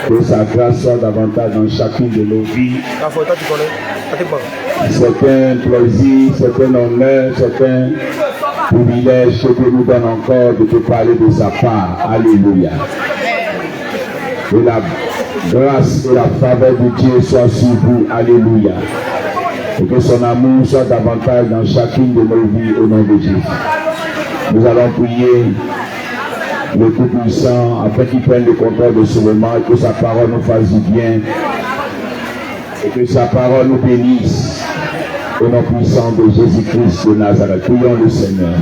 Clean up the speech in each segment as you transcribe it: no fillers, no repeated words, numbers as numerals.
Que sa grâce soit davantage dans chacune de nos vies. Certains plaisirs, certains honneurs, certains privilèges que Dieu nous donne encore de te parler de sa part. Alléluia. Que la grâce et la faveur de Dieu soient sur vous. Alléluia. Et que son amour soit davantage dans chacune de nos vies au nom de Jésus. Nous allons prier le Tout-Puissant afin qu'il prenne le contrôle de ce moment et que sa parole nous fasse du bien et que sa parole nous bénisse au nom puissant de Jésus-Christ de Nazareth. Prions le Seigneur.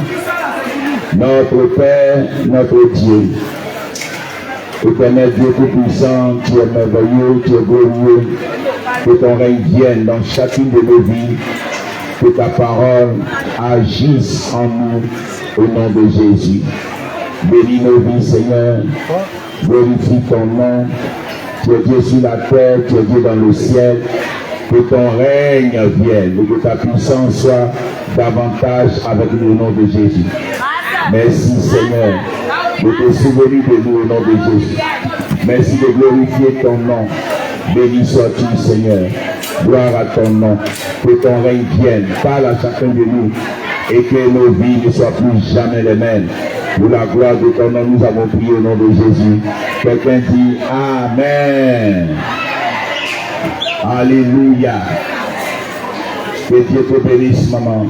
Notre Père, notre Dieu, Éternel Dieu Tout-Puissant, tu es merveilleux, tu es glorieux, que ton règne vienne dans chacune de nos vies, que ta parole agisse en nous au nom de Jésus. Bénis nos vies, Seigneur, glorifie ton nom, tu es Dieu sur la terre, tu es Dieu dans le ciel, que ton règne vienne et que ta puissance soit davantage avec nous au nom de Jésus. Merci Seigneur de te souvenir de nous au nom de Jésus. Merci de glorifier ton nom. Béni sois-tu Seigneur. Gloire à ton nom. Que ton règne vienne. Parle à chacun de nous et que nos vies ne soient plus jamais les mêmes. Pour la gloire de ton nom, nous avons prié au nom de Jésus. Quelqu'un dit Amen. Alléluia. Que Dieu te bénisse, maman.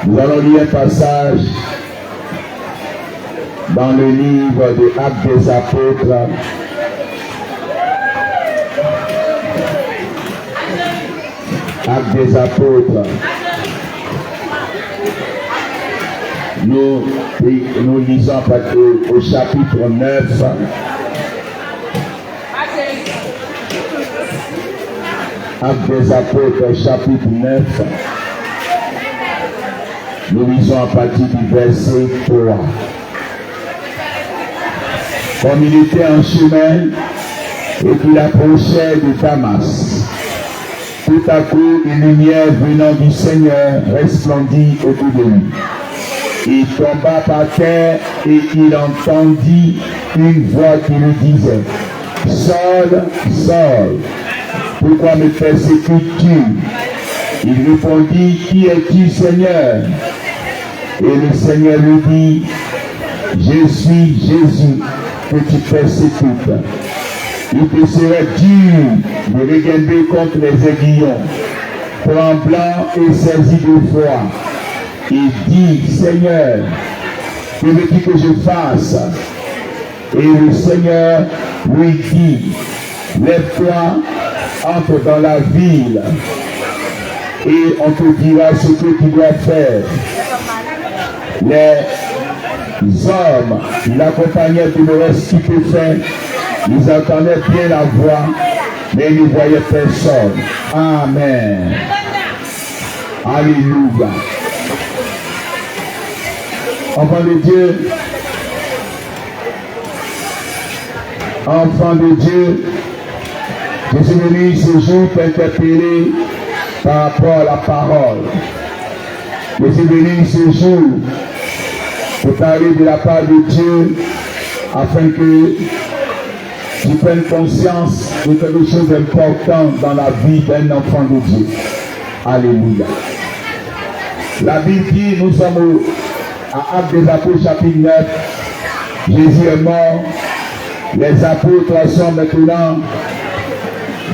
Nous allons lire un passage dans le livre des Actes des Apôtres. Actes des Apôtres. Nous lisons au chapitre 9. Actes des Apôtres, chapitre 9. Nous lisons à partir du verset 3. Comme il était en chemin et qu'il approchait de Damas, tout à coup une lumière venant du Seigneur resplendit autour de lui. Il tomba par terre et il entendit une voix qui lui disait « Saul, Saul, pourquoi me persécutes-tu » Il répondit « Qui es-tu, Seigneur » Et le Seigneur lui dit « Je suis Jésus que tu persécutes. Il te serait dur de regarder contre les aiguillons, tremblant et saisi de foi. Il dit, Seigneur, que veux-tu que je fasse? Et le Seigneur lui dit, lève-toi, entre dans la ville, et on te dira ce que tu dois faire. Les hommes qui l'accompagnaient demeuraient stupéfaits, ils entendaient bien la voix, mais ils ne voyaient personne. Amen. Alléluia. Enfant de Dieu, je suis venu ce jour t'interpeller par rapport à la parole. Je suis venu ce jour pour parler de la part de Dieu afin que tu prennes conscience de quelque chose d'important dans la vie d'un enfant de Dieu. Alléluia. La Bible dit, nous sommes à Actes des Apôtres chapitre 9, Jésus est mort, les apôtres sont maintenant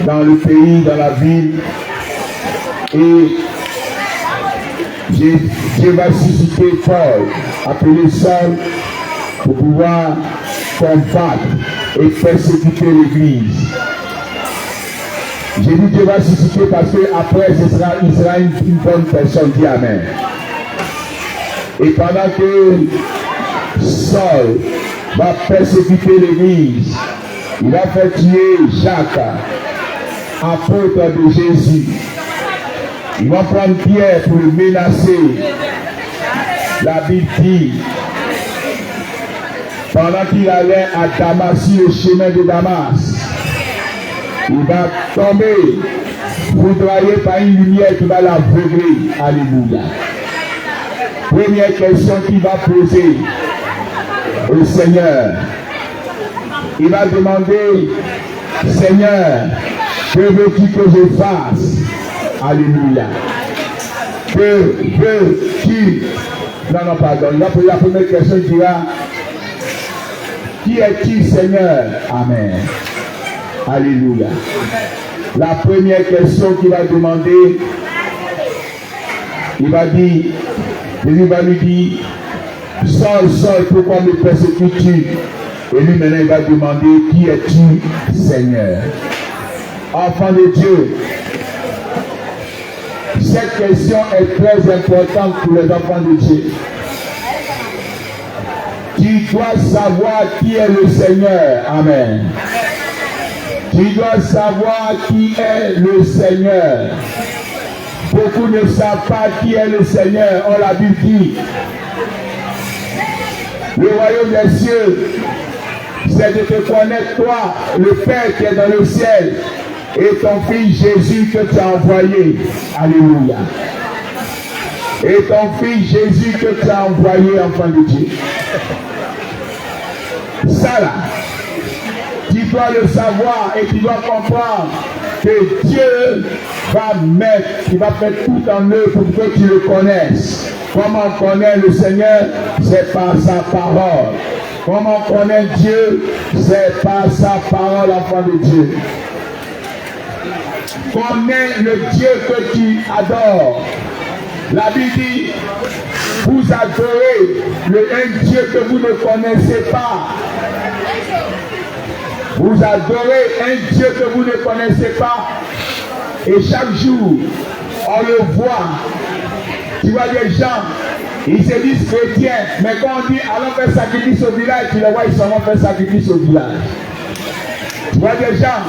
dans le pays, dans la ville, et Dieu va susciter Paul, appelé Saul, pour pouvoir combattre et persécuter l'Église. J'ai dit Dieu va susciter parce qu'après il sera une bonne personne, dit Amen. Et pendant que Saul va persécuter l'Église, il va faire tuer Jacques, apôtre de Jésus. Il va prendre Pierre pour le menacer. La Bible dit, pendant qu'il allait à Damas, sur le chemin de Damas, il va tomber, foudroyé par une lumière qui va l'aveugler. Alléluia. Première question qu'il va poser au Seigneur. il va demander, Seigneur, que veux-tu que je fasse? Alléluia. Que veux-tu? Non, pardon. Il va poser la première question, il dira, qui es-tu, Seigneur? Amen. Alléluia. La première question qu'il va demander, il va dire, Jésus va lui dire, Saul, pourquoi me persécutes-tu? Et lui maintenant il va demander, qui es-tu, Seigneur? Enfant de Dieu, cette question est très importante pour les enfants de Dieu. Tu dois savoir qui est le Seigneur. Amen. Tu dois savoir qui est le Seigneur. Beaucoup ne savent pas qui est le Seigneur. On l'a dit. Le royaume des cieux, c'est de te connaître toi, le Père qui est dans le ciel, et ton Fils Jésus que tu as envoyé. Alléluia. Et ton Fils Jésus que tu as envoyé, enfant de Dieu. Ça là, tu dois le savoir et tu dois comprendre que Dieu va mettre, il va faire tout en eux pour que tu le connaisses. Comment on connaît le Seigneur? C'est par sa parole. Comment on connaît Dieu? C'est par sa parole, enfant de Dieu. Connais le Dieu que tu adores. La Bible dit, vous adorez un Dieu que vous ne connaissez pas. Vous adorez un Dieu que vous ne connaissez pas. Et chaque jour, on le voit. Tu vois des gens, ils se disent chrétiens, mais quand on dit allons faire sacrifice au village, tu les vois, ils s'en vont faire sacrifice au village. Tu vois des gens,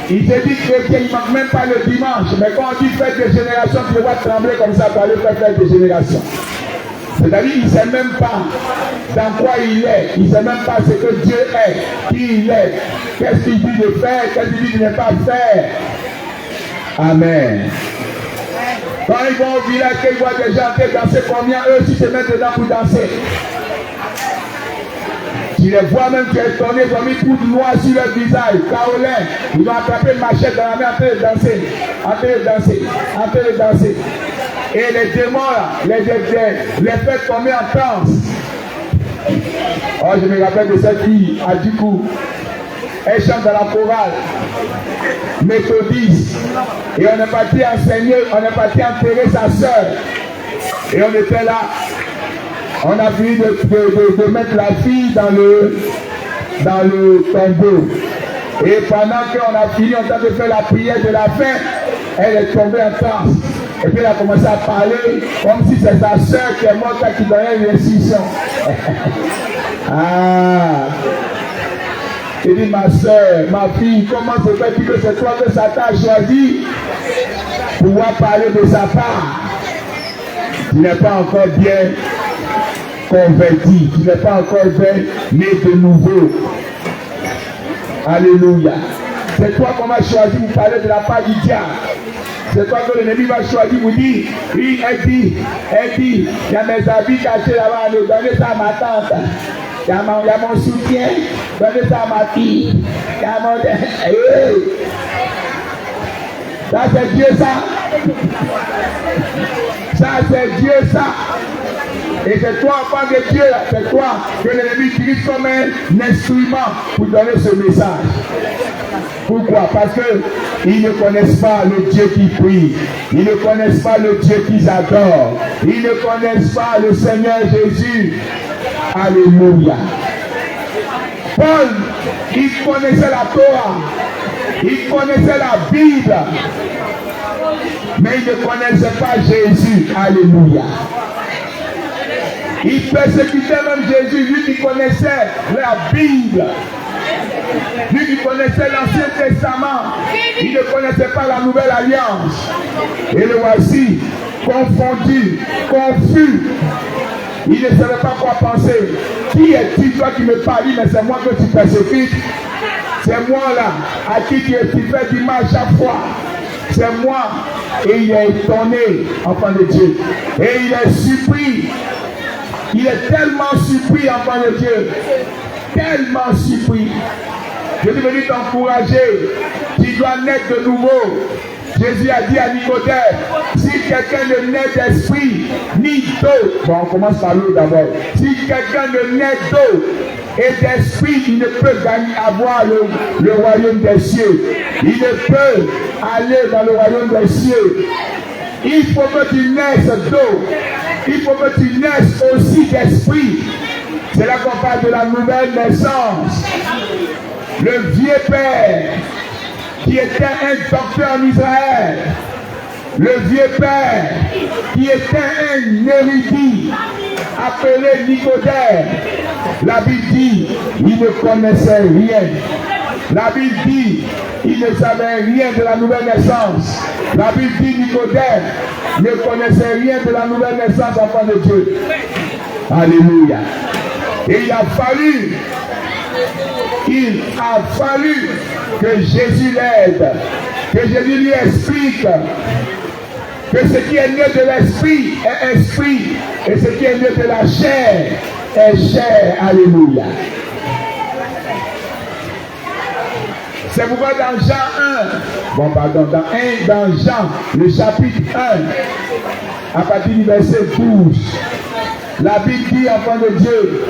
ils se disent chrétiens, ils ne manquent même pas le dimanche, mais quand on dit fête de génération, tu les vois trembler comme ça pour aller faire fête de génération. C'est-à-dire qu'il ne sait même pas dans quoi il est, il ne sait même pas ce que Dieu est, qui il est, qu'est-ce qu'il dit de faire, qu'est-ce qu'il dit de ne pas faire. Amen. Quand ils vont au village, qu'ils voient des gens danser, combien eux aussi se mettent dedans pour danser. Tu les vois même, tu es étonné, ils ont mis tout noir sur leur visage, Caolin. Ils ont attrapé une machette dans la main en train de danser, en train de danser, en train de danser. Et les démons là, les fait tomber en transe. Oh, je me rappelle de cette fille, à du coup. Elle chante dans la chorale méthodiste. Et on est parti enseigner, on est parti enterrer sa soeur. Et on était là. On a fini de mettre la fille dans le tombeau. Et pendant qu'on a fini, on a de faire la prière de la fin, elle est tombée en transe. Et puis elle a commencé à parler comme si c'est sa soeur qui est morte qui donnait une instruction. Ah! Il dit, ma soeur, ma fille, comment se fait-il que c'est toi que Satan a choisi pour pouvoir parler de sa part? Tu n'es pas encore bien converti, tu n'es pas encore bien né de nouveau. Alléluia. C'est toi qu'on va choisir pour parler de la part du diable. C'est toi que l'ennemi va choisir pour dire, oui, elle dit, il y a mes habits cachés là-bas, donnez ça à ma tante. Il y a mon soutien, donnez ça à ma fille. Il y a mon... Ça c'est Dieu ça. Ça c'est Dieu ça. Et c'est toi, enfant de Dieu, c'est toi que l'ennemi utilise comme un instrument pour donner ce message. Pourquoi? Parce qu'ils ne connaissent pas le Dieu qui prie. Ils ne connaissent pas le Dieu qu'ils adorent. Ils ne connaissent pas le Seigneur Jésus. Alléluia. Paul, il connaissait la Torah. Il connaissait la Bible. Mais il ne connaissait pas Jésus. Alléluia. Il persécutait même Jésus, lui qui connaissait la Bible. Lui qui connaissait l'Ancien Testament. Il ne connaissait pas la Nouvelle Alliance. Et le voici, confondu, confus. Il ne savait pas quoi penser. Qui es-tu, toi qui me parles? Mais c'est moi que tu persécutes. C'est moi là, à qui tu fais du mal chaque fois. C'est moi. Et il est étonné, enfant de Dieu. Et il est surpris. Il est tellement surpris, enfant de Dieu. tellement surpris. Je suis venu t'encourager. Tu dois naître de nouveau. Jésus a dit à Nicodème, si quelqu'un ne naît d'esprit, ni d'eau, bon, on commence par l'eau d'abord. Si quelqu'un ne naît d'eau et d'esprit, il ne peut avoir le royaume des cieux. Il ne peut aller dans le royaume des cieux. Il faut que tu naisses d'eau. Il faut que tu naisses aussi d'esprit. C'est là qu'on parle de la nouvelle naissance. Le vieux père qui était un docteur en Israël, le vieux père qui était un érudit appelé Nicodème, la Bible dit il ne connaissait rien. La Bible dit il ne savait rien de la nouvelle naissance. La Bible dit Nicodème ne connaissait rien de la nouvelle naissance enfant de Dieu. Alléluia. Et il a fallu que Jésus l'aide, que Jésus lui explique que ce qui est né de l'esprit est esprit et ce qui est né de la chair est chair. Alléluia. C'est pourquoi dans Jean 1, dans Jean, le chapitre 1, à partir du verset 12, la Bible dit, enfant de Dieu,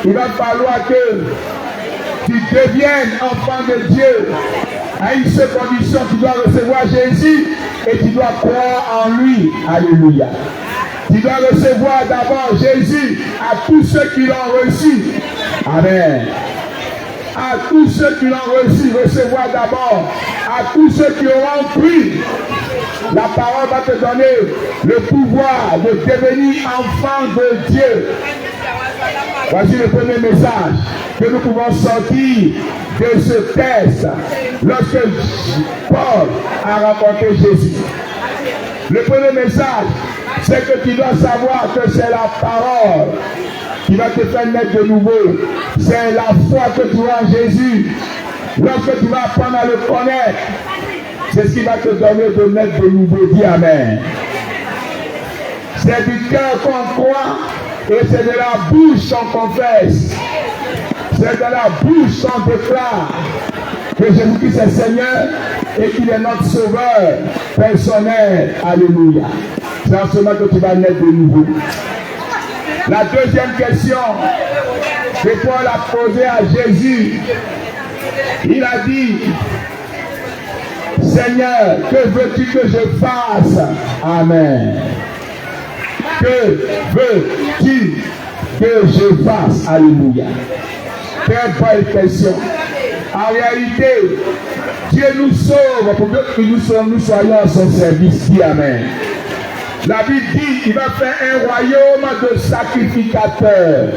il va falloir que tu deviennes enfant de Dieu. À une seule condition, tu dois recevoir Jésus et tu dois croire en lui. Alléluia. Tu dois recevoir d'abord Jésus à tous ceux qui l'ont reçu. Amen. À tous ceux qui l'ont reçu, recevoir d'abord. À tous ceux qui auront cru. La parole va te donner le pouvoir de devenir enfant de Dieu. Voici le premier message que nous pouvons sortir de ce texte lorsque Paul a rencontré Jésus. Le premier message, c'est que tu dois savoir que c'est la parole qui va te faire naître de nouveau. C'est la foi que tu as en Jésus. Lorsque tu vas apprendre à le connaître, c'est ce qui va te donner de naître de nouveau. Dis Amen. C'est du cœur qu'on croit et c'est de la bouche qu'on confesse. C'est de la bouche qu'on déclare que Jésus-Christ est Seigneur et qu'il est notre sauveur personnel. Alléluia. C'est en ce moment que tu vas naître de nouveau. La deuxième question que Paul a posée à Jésus, il a dit, Seigneur, que veux-tu que je fasse? Amen. Que veux-tu que je fasse? Alléluia. Très bonne question. En réalité, Dieu nous sauve pour que nous soyons à son service. Dis Amen. La Bible dit qu'il va faire un royaume de sacrificateurs.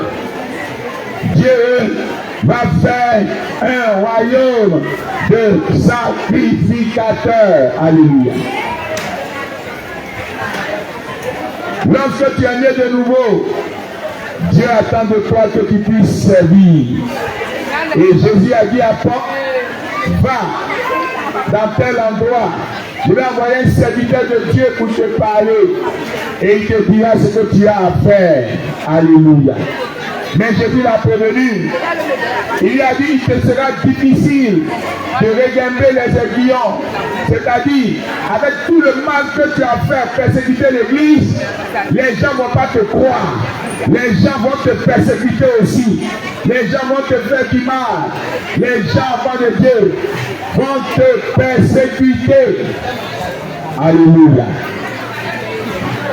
Dieu va faire un royaume de sacrificateurs. Alléluia. Lorsque tu es né de nouveau, Dieu attend de toi que tu puisses servir. Et Jésus a dit à Paul, va dans tel endroit. Je vais envoyer un serviteur de Dieu pour te parler. Et il te dira ce que tu as à faire. Alléluia. Mais Jésus l'a prévenu. Il a dit il te sera difficile de regimber les aiguillons. C'est-à-dire, avec tout le mal que tu as fait, persécuter l'église, les gens ne vont pas te croire. Les gens vont te persécuter aussi. Les gens vont te faire du mal. Les gens, enfants de Dieu, vont te persécuter. Alléluia.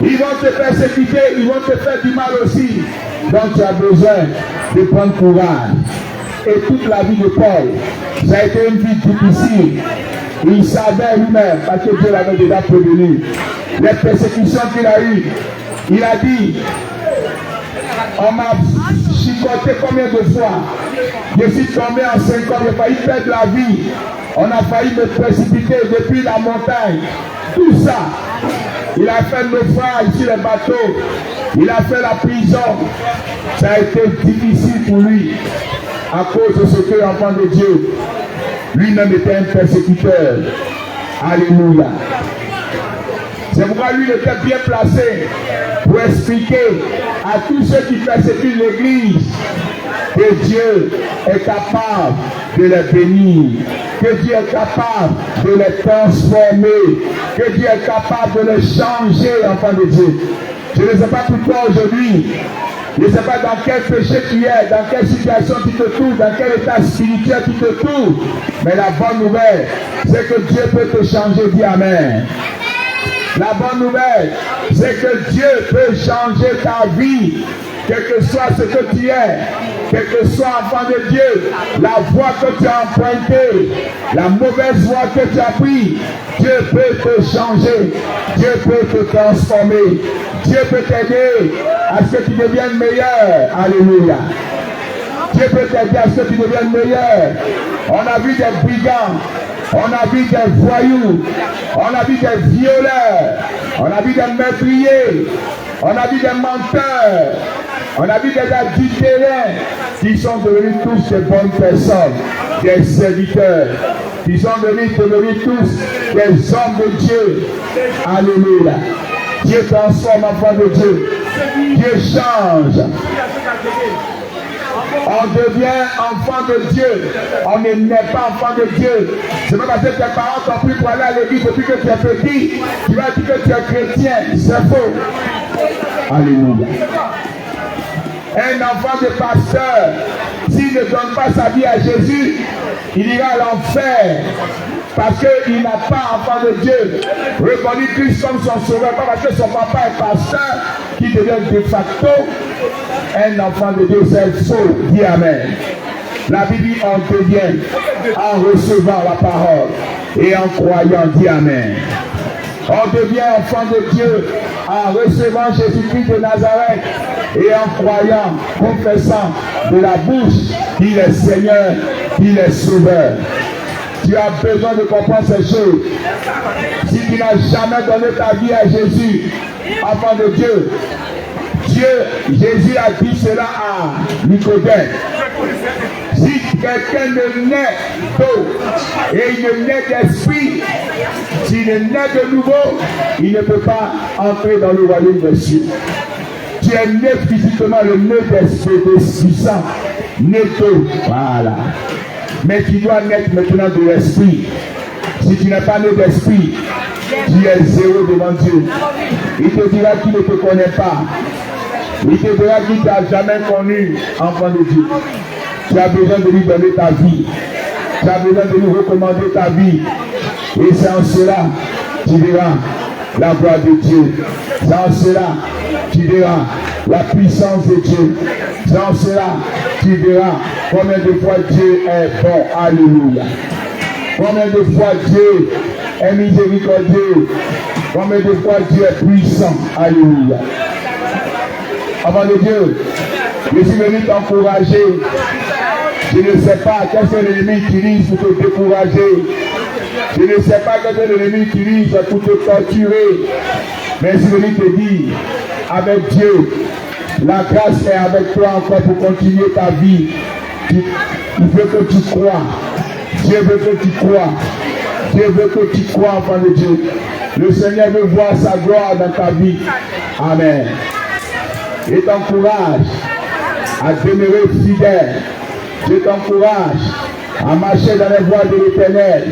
Ils vont te persécuter, ils vont te faire du mal aussi. Donc tu as besoin de prendre courage. Et toute la vie de Paul, ça a été une vie difficile. Il savait lui-même, parce que Dieu l'avait déjà prévenu, les persécutions qu'il a eues. Il a dit, on m'a chicoté combien de fois? Je suis tombé en 5 ans, j'ai failli perdre la vie. On a failli me précipiter depuis la montagne. Tout ça, il a fait le naufrage sur les bateaux. Il a fait la prison. Ça a été difficile pour lui. À cause de ce que l'enfant de Dieu, lui-même était un persécuteur. Alléluia. C'est pourquoi lui était bien placé pour expliquer à tous ceux qui persécutent l'église que Dieu est capable de les bénir, que Dieu est capable de les transformer, que Dieu est capable de les changer, enfants de Dieu. Je ne sais pas pourquoi aujourd'hui, je ne sais pas dans quel péché tu es, dans quelle situation tu te trouves, dans quel état spirituel tu te trouves, mais la bonne nouvelle, c'est que Dieu peut te changer, dis Amen. La bonne nouvelle, c'est que Dieu peut changer ta vie, quel que soit ce que tu es, quel que soit enfant de Dieu, la voie que tu as empruntée, la mauvaise voie que tu as prise, Dieu peut te changer, Dieu peut te transformer, Dieu peut t'aider à ce que tu deviennes meilleur. Alléluia. Dieu peut t'aider à ce que tu deviennes meilleur. On a vu des brigands, on a vu des voyous, on a vu des violeurs, on a vu des meurtriers, on a vu des menteurs, on a vu des adultérins qui sont devenus tous des bonnes personnes, des serviteurs, qui sont devenus tous des hommes de Dieu. Alléluia. Dieu transforme enfant de Dieu. Dieu change. On devient enfant de Dieu. On n'est pas enfant de Dieu. C'est pas parce que tes parents t'ont pris pour aller à l'église depuis que tu es petit, tu vas dire que tu es chrétien. C'est faux. Alléluia. Un enfant de pasteur, s'il ne donne pas sa vie à Jésus, il ira à l'enfer. Parce qu'il n'a pas, enfant de Dieu, reconnu Christ comme son sauveur, pas parce que son papa est pasteur, qui devient de facto un enfant de Dieu. C'est faux. Dis Amen. La Bible dit on devient en recevant la parole et en croyant. Dis Amen. On devient enfant de Dieu en recevant Jésus-Christ de Nazareth et en croyant, confessant de la bouche qu'il est Seigneur, qu'il est Sauveur. Tu as besoin de comprendre ces choses. Si tu n'as jamais donné ta vie à Jésus, enfant de Dieu, Jésus a dit cela à Nicodème. Si quelqu'un ne naît d'eau et il ne naît d'esprit, s'il ne naît de nouveau, il ne peut pas entrer dans le royaume des cieux. Tu es né physiquement, le né d'esprit saint, né d'eau. Voilà. Mais tu dois naître maintenant de l'esprit. Si tu n'es pas né d'esprit, tu es zéro devant Dieu. Il te dira qu'il ne te connaît pas. Il te dira qu'il ne t'a jamais connu, enfant de Dieu. Tu as besoin de lui donner ta vie. Tu as besoin de lui recommander ta vie. Et c'est en cela tu verras la gloire de Dieu. C'est en cela tu verras la puissance de Dieu. C'est en cela tu verras combien de fois Dieu est bon. Alléluia. Combien de fois Dieu est miséricordieux. Combien de fois Dieu est puissant. Alléluia. Avant de Dieu, je suis venu t'encourager. Je ne sais pas quel est l'ennemi qui utilise pour te décourager. Je ne sais pas quel est l'ennemi qui utilise pour te torturer. Mais je suis venu te dire, avec Dieu, la grâce est avec toi encore pour continuer ta vie. Il veut que tu crois. Dieu veut que tu crois. Dieu veut que tu crois, enfant de Dieu. Le Seigneur veut voir sa gloire dans ta vie. Amen. Je t'encourage à demeurer fidèle. Je t'encourage à marcher dans les voies de l'Éternel.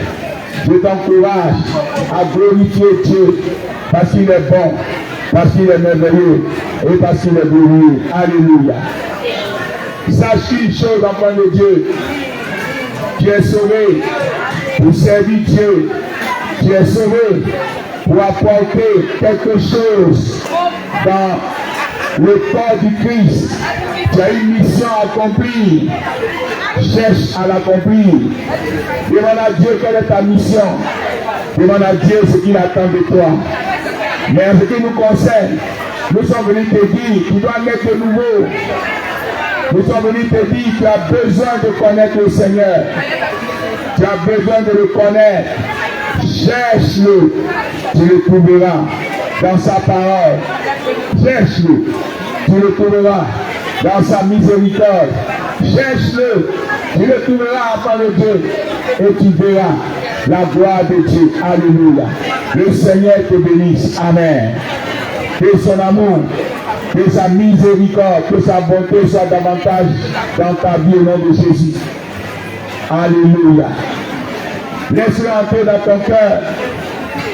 Je t'encourage à glorifier Dieu parce qu'il est bon, parce qu'il est merveilleux et parce qu'il est glorieux. Alléluia. Sache une chose, enfant de Dieu. Tu es sauvé pour servir Dieu. Tu es sauvé pour apporter quelque chose dans le corps du Christ. Tu as une mission à accomplir. Cherche à l'accomplir. Demande à Dieu quelle est ta mission. Demande à Dieu ce qu'il attend de toi. Mais en ce qui nous concerne, nous sommes venus te dire, tu dois naître de nouveau. Nous sommes venus te dire, tu as besoin de connaître le Seigneur. Tu as besoin de le connaître. Cherche-le. Tu le trouveras dans sa parole. Cherche-le. Tu le trouveras dans sa miséricorde. Cherche-le. Tu le trouveras enfant de Dieu. Et tu verras la gloire de Dieu. Alléluia. Le Seigneur te bénisse. Amen. Que son amour, Que sa miséricorde, que sa bonté soit davantage dans ta vie au nom de Jésus. Alléluia. Laisse-le entrer dans ton cœur.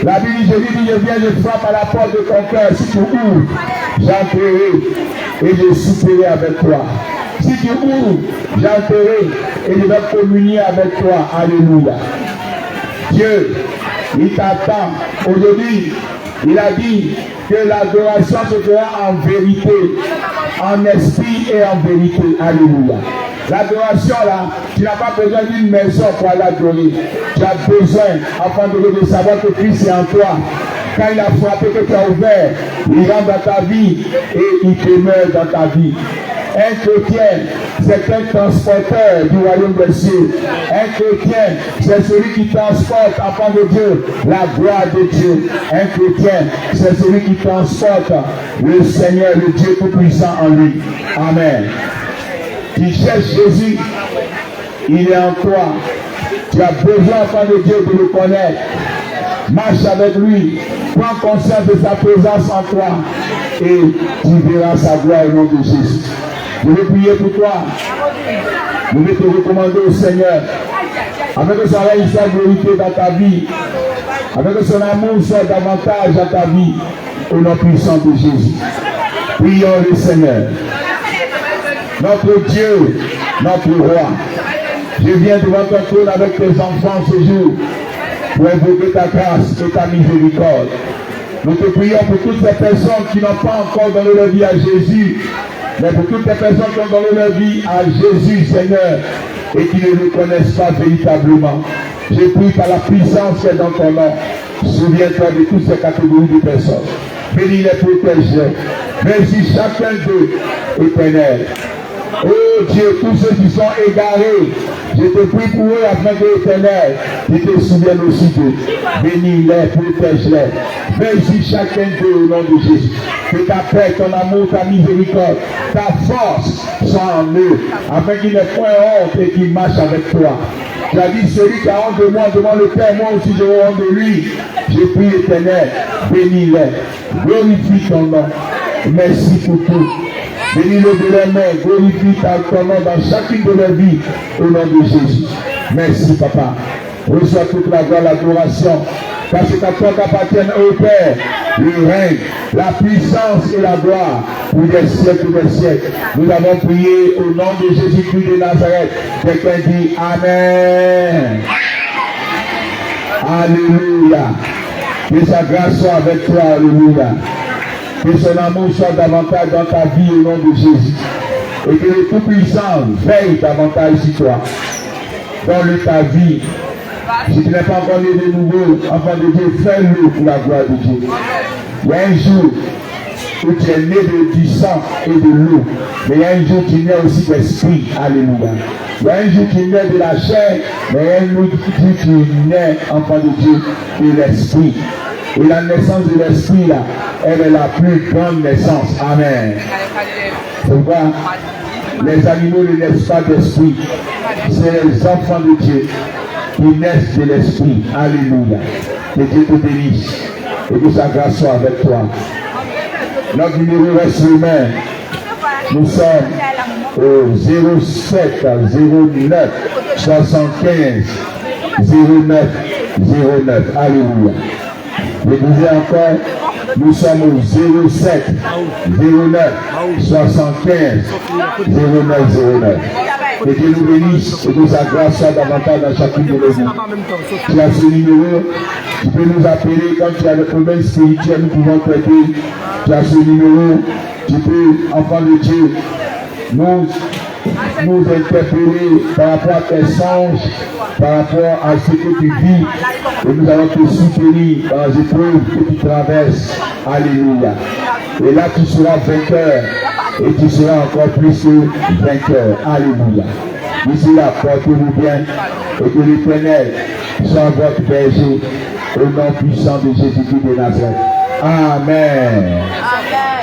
La Bible dit, Jésus dit, je viens, je frappe à la porte de ton cœur. Si tu ouvres, j'entrerai et je souperai avec toi. Si tu ouvres, j'entrerai et je vais communier avec toi. Alléluia. Dieu, il t'attend. Aujourd'hui, il a dit que l'adoration se fera en vérité, en esprit et en vérité. Alléluia. L'adoration là, tu n'as pas besoin d'une maison pour l'adorer. Tu as besoin, afin de savoir que Christ est en toi. Quand il a frappé, que tu as ouvert, il rentre dans ta vie et il demeure dans ta vie. Un chrétien, c'est un transporteur du royaume des cieux. Un chrétien, c'est celui qui transporte, enfant de Dieu, la gloire de Dieu. Un chrétien, c'est celui qui transporte le Seigneur, le Dieu Tout-Puissant en lui. Amen. Tu cherches Jésus, il est en toi. Tu as besoin, enfant de Dieu, de le connaître. Marche avec lui, prends conscience de sa présence en toi et tu verras sa gloire au nom de Jésus. Je vais prier pour toi. Je vais te recommander au Seigneur, afin que son règne soit glorifié dans ta vie, afin que son amour soit davantage dans ta vie, au nom puissant de Jésus. Prions le Seigneur. Notre Dieu, notre roi, je viens devant ton trône avec tes enfants ce jour pour invoquer ta grâce et ta miséricorde. Nous te prions pour toutes ces personnes qui n'ont pas encore donné leur vie à Jésus, mais pour toutes les personnes qui ont donné leur vie à Jésus, Seigneur, et qui ne le connaissent pas véritablement. Je prie par la puissance qui est dans ton nom. Souviens-toi de toutes ces catégories de personnes. Bénis les protège. Bénis chacun d'eux, Éternel. Oh Dieu, tous ceux qui sont égarés, je te prie pour eux afin que l'Éternel, tu te souviennes aussi d'eux. Bénis-les, protège-les. Bénis chacun d'eux au nom de Jésus. Que ta paix, ton amour, ta miséricorde, ta force soient en eux, afin qu'ils n'aient point honte et qu'ils marchent avec toi. Tu as dit, celui qui a honte de moi, devant le Père, moi aussi je veux honte de lui. Je prie l'Éternel, bénis-les, glorifie ton nom. Merci pour tout. Bénis-le de leurs mains, glorifie ton nom dans chacune de leurs vies, au nom de Jésus. Merci, Papa. Reçois toute la gloire, l'adoration, parce qu'à toi qu'appartiennent au Père, le règne, la puissance et la gloire pour des siècles et des siècles. Nous avons prié au nom de Jésus-Christ de Nazareth. Quelqu'un dit Amen. Alléluia. Que sa grâce soit avec toi. Alléluia. Que son amour soit davantage dans ta vie au nom de Jésus. Et que le Tout-Puissant veille davantage sur toi. Donne-le ta vie. Si tu n'es pas encore né de nouveau, enfant de Dieu, fais-le pour la gloire de Dieu. Il y a un jour où tu es né du sang et de l'eau. Mais il y a un jour qui naît aussi d'esprit. Alléluia. Il y a un jour qui naît de la chair, mais il y a un autre jour qui naît, enfant de Dieu, de l'esprit. Et la naissance de l'esprit, là, elle est la plus grande naissance. Amen. C'est pourquoi les animaux ne naissent pas d'esprit. C'est les enfants de Dieu qui naissent de l'esprit. Alléluia. Que Dieu te bénisse et que sa grâce soit avec toi. Notre numéro reste le même. Nous sommes au 07 09 75 09 09. Alléluia. Je disais encore, nous sommes au 07 09 75 09 09. Que Dieu nous bénisse et que sa grâce soit davantage dans chacune de nos vies. Tu as ce numéro, tu peux nous appeler quand tu as des problèmes spirituels, nous pouvons t'aider. Tu as ce numéro, tu peux, enfant de Dieu, nous interpeller par rapport à tes songes, par rapport à ce que tu vis, et nous allons te soutenir dans les épreuves que tu traverses. Alléluia. Et là tu seras vainqueur, et tu seras encore plus vainqueur. Alléluia. D'ici là, portez-vous bien, et que l'Éternel soit votre berger, au nom puissant de Jésus-Christ de Nazareth. Amen. Amen.